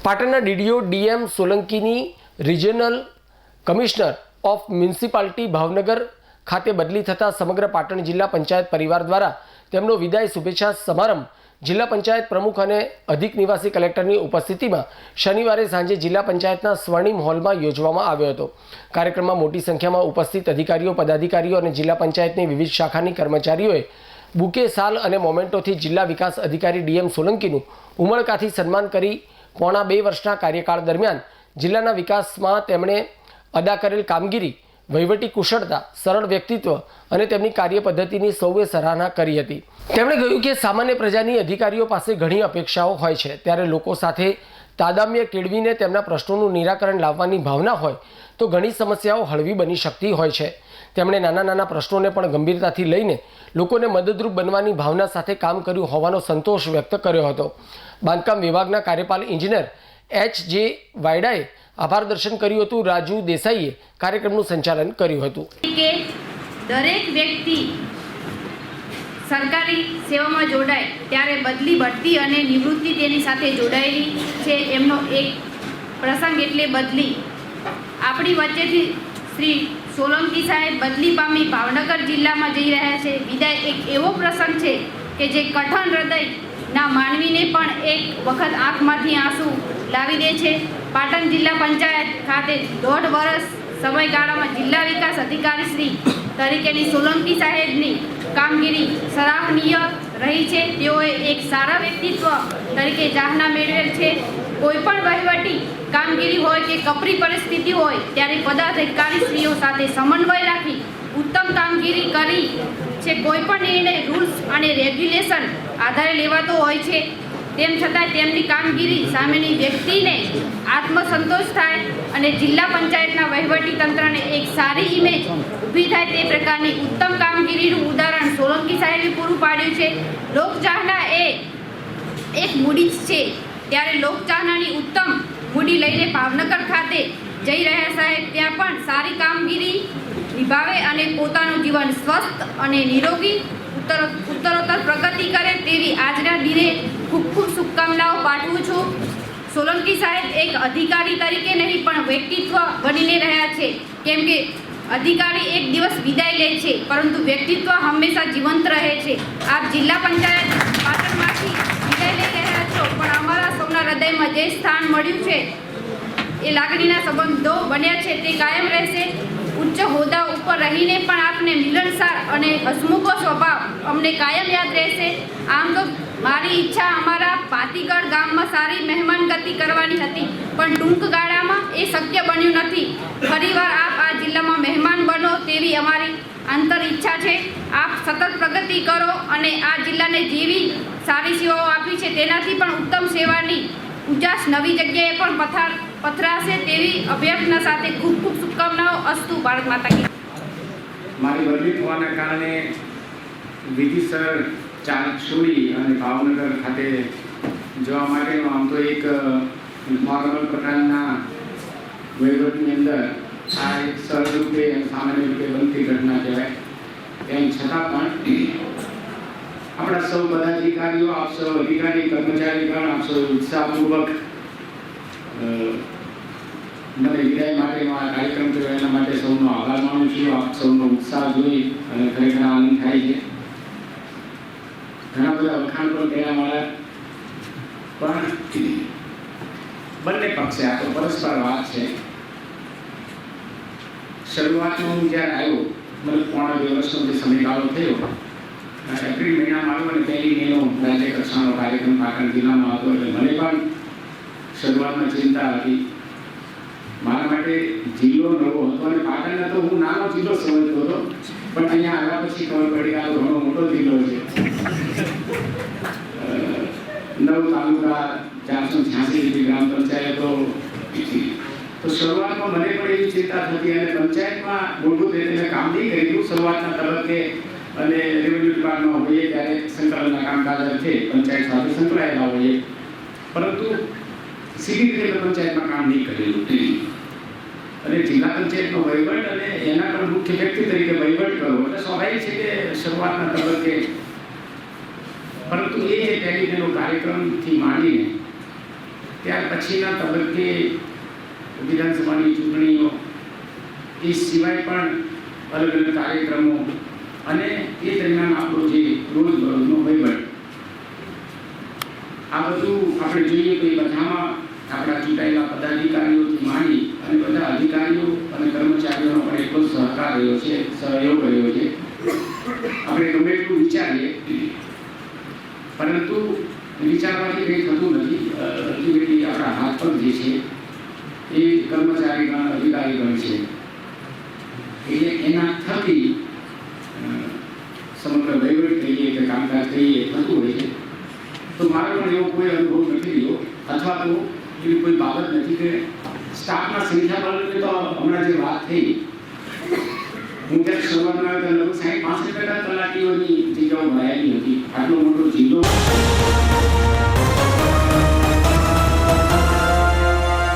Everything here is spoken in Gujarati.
પાટણના ડીડીઓ ડીએમ સોલંકીની regional commissioner of municipality Bhavnagar ખાતે બદલી થતાં સમગ્ર પાટણ જિલ્લા પંચાયત પરિવાર દ્વારા તેમનો વિદાય શુભેચ્છા સમારંભ જિલ્લા પંચાયત પ્રમુખ અને અધિક નિવાસી કલેક્ટરની ઉપસ્થિતિમાં શનિવારે સાંજે જિલ્લા પંચાયતના સ્વર્ણિમ હોલમાં યોજવામાં આવ્યો હતો। કાર્યક્રમમાં મોટી સંખ્યામાં ઉપસ્થિત અધિકારીઓ, પદાધિકારીઓ અને જિલ્લા પંચાયતની વિવિધ શાખાની કર્મચારીઓએ બુકે, સાલ અને મોમેન્ટોથી જિલ્લા વિકાસ અધિકારી ડીએમ સોલંકીનું ઉમળકાથી સન્માન કરી પોણા 2 વર્ષના કાર્યકાળ દરમિયાન જિલ્લાના વિકાસમાં તેમણે અદા કરેલ કામગીરી, વહીવટી કુશળતા, સરળ વ્યક્તિત્વ અને તેમની કાર્યપદ્ધતિની સૌએ સરાહના કરી હતી। તેમણે કહ્યું કે સામાન્ય પ્રજાની અધિકારીઓ પાસે ઘણી અપેક્ષાઓ હોય છે, ત્યારે લોકો સાથે તાદામ્ય કેળવીને તેમના પ્રશ્નોનું નિરાકરણ લાવવાની ભાવના હોય તો ઘણી સમસ્યાઓ હળવી બની શકતી હોય છે। તેમણે નાના નાના પ્રશ્નોને પણ ગંભીરતાથી લઈને લોકોને મદદરૂપ બનવાની ભાવના સાથે કામ કર્યું હોવાનો સંતોષ વ્યક્ત કર્યો હતો। બાંધકામ વિભાગના કાર્યપાલ ઇજનેર H.J. વાયડાએ આભાર દર્શન કર્યું હતું। રાજુ દેસાઈએ કાર્યક્રમનું સંચાલન કર્યું હતું। કે દરેક વ્યક્તિ સરકારી સેવામાં જોડાય ત્યારે બદલી, બઢતી અને નિવૃત્તિ તેની સાથે જોડાયેલી છે। એમનો એક પ્રસંગ એટલે બદલી। આપણી વચ્ચેથી શ્રી સોલંકી સાહેબ બદલી પામી ભાવનગર જિલ્લામાં જઈ રહ્યા છે। વિદાય એક એવો પ્રસંગ છે કે જે કઠણ હૃદયના માનવીને પણ એક વખત આંખમાંથી આંસુ લાવી દે છે। પાટણ જિલ્લા પંચાયત ખાતે 1.5 વર્ષ સમયગાળામાં જિલ્લા વિકાસ અધિકારી શ્રી તરીકેની સોલંકી સાહેબની કામગીરી સરાહનીય રહી છે। તેઓએ એક સારા વ્યક્તિત્વ તરીકે ચાહના મેળવેલ છે। કોઈપણ વહીવટી કામગીરી હોય કે કપરી પરિસ્થિતિ હોય ત્યારે પદાધિકારીશ્રીઓ સાથે સમન્વય રાખી ઉત્તમ કામગીરી કરી છે। કોઈપણ નિર્ણય રૂલ્સ અને રેગ્યુલેશન આધારે લેવાતો હોય છે। તેમ છતાં તેમની કામગીરી સામેની વ્યક્તિને આત્મસંતોષ થાય અને જિલ્લા પંચાયતના વહીવટી તંત્રને એક સારી ઇમેજ ઊભી થાય તે પ્રકારની ઉત્તમ કામગીરીનું ઉદાહરણ સોલંકી સાહેબે પૂરું પાડ્યું છે। લોકચાહના એ એક મૂડી છે, ત્યારે લોકચાહનાની ઉત્તમ મૂડી લઈને ભાવનગર ખાતે જઈ રહ્યા સાહેબ ત્યાં પણ સારી કામગીરી નિભાવે અને પોતાનું જીવન સ્વસ્થ અને નિરોગી ઉત્તરોત્તર પ્રગતિ કરે તેવી આજના દિને ખૂબ ખૂબ શુભકામનાઓ પાઠવું છું। સોલંકી સાહેબ એક અધિકારી તરીકે નહીં પણ વ્યક્તિત્વ બનીને રહ્યા છે, કેમ કે અધિકારી એક દિવસ વિદાય લે છે પરંતુ વ્યક્તિત્વ હંમેશા જીવંત રહે છે। આપ જિલ્લા પંચાયત પાટણમાંથી વિદાય લઈ રહ્યા છો, પણ અમારા સૌના હૃદયમાં જે સ્થાન મળ્યું છે એ લાગણીના સંબંધો બન્યા છે તે કાયમ રહેશે। ઉચ્ચ હોદ્દા ઉપર રહીને પણ આપને મિલનસાર અને હસમુખો સ્વભાવ અમને કાયમ યાદ રહેશે। આમ તો મારી ઈચ્છા અમારા પાતીગઢ ગામમાં સારી મહેમાનગતિ કરવાની હતી, પણ ટૂંક ગાળામાં એ શક્ય બન્યું નથી। ફરીવાર આપ આ જિલ્લામાં મહેમાન બનો તેવી અમારી અંતર ઈચ્છા છે। આપ સતત પ્રગતિ કરો અને આ જિલ્લાને જેવી સારી સેવાઓ આપી છે તેનાથી પણ ઉત્તમ સેવાની ઉજાસ નવી જગ્યાએ પણ પથરાશે તેવી અભ્યર્થના સાથે ખૂબ ખૂબ શુભકામનાઓ। અસ્તુ। ભારત માતા કી। મારી બદલી થવાના કારણે વિધિસર ચાર્જ છોડી અને ભાવનગર ખાતે જવા માટેનો આમ તો એક નોર્મલ પ્રકારના વહીવટની અંદર આ એક સરળ રૂપે અને સામાન્ય રૂપે બનતી ઘટના કહેવાય। તેમ છતાં પણ આપણા સૌ પદાધિકારીઓ, આપ સૌ અધિકારી, કર્મચારીગણ, આપ સૌ ઉત્સાહપૂર્વક મને વિદાય માટેનો આ કાર્યક્રમ કર્યો એના માટે સૌનો આભાર માનું છું। આપ સૌનો ઉત્સાહ જોઈ અને ખરેખર આનંદ થાય છે। ઘણા બધા વખાણ પણ કર્યા મારા, પણ બંને પક્ષે આ તો પરસ્પર વાત છે। શરૂઆતમાં હું જ્યારે આવ્યો, મને પોણા 2 વર્ષનો જે સમયગાળો થયો, એપ્રિલ મહિનામાં આવ્યો અને 1 મેનો રાજ્ય કક્ષાનો કાર્યક્રમ પાટણ જિલ્લામાં હતો, એટલે મને પણ શરૂઆતમાં ચિંતા હતી। મારા માટે જિલ્લો નવો હતો અને પાટણને તો હું નાનો જિલ્લો સમજતો હતો, પણ અહીંયા આવ્યા પછી ખબર પડી કે આ ઘણો મોટો જિલ્લો છે। 9 તાલુકા, 486 જેટલી ગ્રામ પંચાયતો। તો શરૂઆતમાં મને પણ એવી ચિંતા થતી અને પંચાયતમાં મૂળભૂત રીતે મેં કામ નહીં કર્યું શરૂઆતના તબક્કે, અને રેવન્યુ ડિપાર્ટમેન્ટમાં હોઈએ ત્યારે સંકલનના કામકાજ અર્થે પંચાયત સાથે સંકળાયેલા હોઈએ, પરંતુ સીધી રીતે પંચાયતમાં કામ નહીં કરેલું। અને જિલ્લા પંચાયતનો વહીવટ અને એના પણ મુખ્ય વ્યક્તિ તરીકે વહીવટ કરવો એટલે સ્વાભાવિક છે કે શરૂઆતના તબક્કે, પરંતુ એ જે ટેલિફોનનો કાર્યક્રમથી માંડીને ત્યાર પછીના તબક્કે વિધાનસભાની ચૂંટણીઓ એ સિવાય પણ અલગ અલગ કાર્યક્રમો અને એ દરમિયાન આપણો જે રોજબરોજનો વહીવટ, આ બધું આપણે જોઈએ તો એ બધામાં આપણા ચૂંટાયેલા પદાધિકારીઓથી માંડી અને બધા અધિકારીઓ અને કર્મચારીઓનો પણ એટલો સહકાર રહ્યો છે, સહયોગ રહ્યો છે. આપણે ગમે એટલું વિચારીએ પરંતુ વિચારવાથી કંઈ થતું નથી. અલ્ટિમેટલી આપણા હાથ પર જે છે એ કર્મચારીગણ, અધિકારીગણ છે, એટલે એના થકી સમગ્ર વહીવટ કહીએ કે કામકાજ કહીએ થતું હોય છે. તો મારો પણ એવો કોઈ અનુભવ નથી રહ્યો, અથવા તો એવી કોઈ બાબત નથી કે સ્ટાફના સંખ્યાબળને તો હમણાં જે વાત થઈ, હું જ્યારે શરૂઆતમાં આવ્યો ત્યારે લગભગ 60-65% તલાટીઓની જગ્યાઓ ભરાયેલી હતી. આટલો મોટો જિલ્લો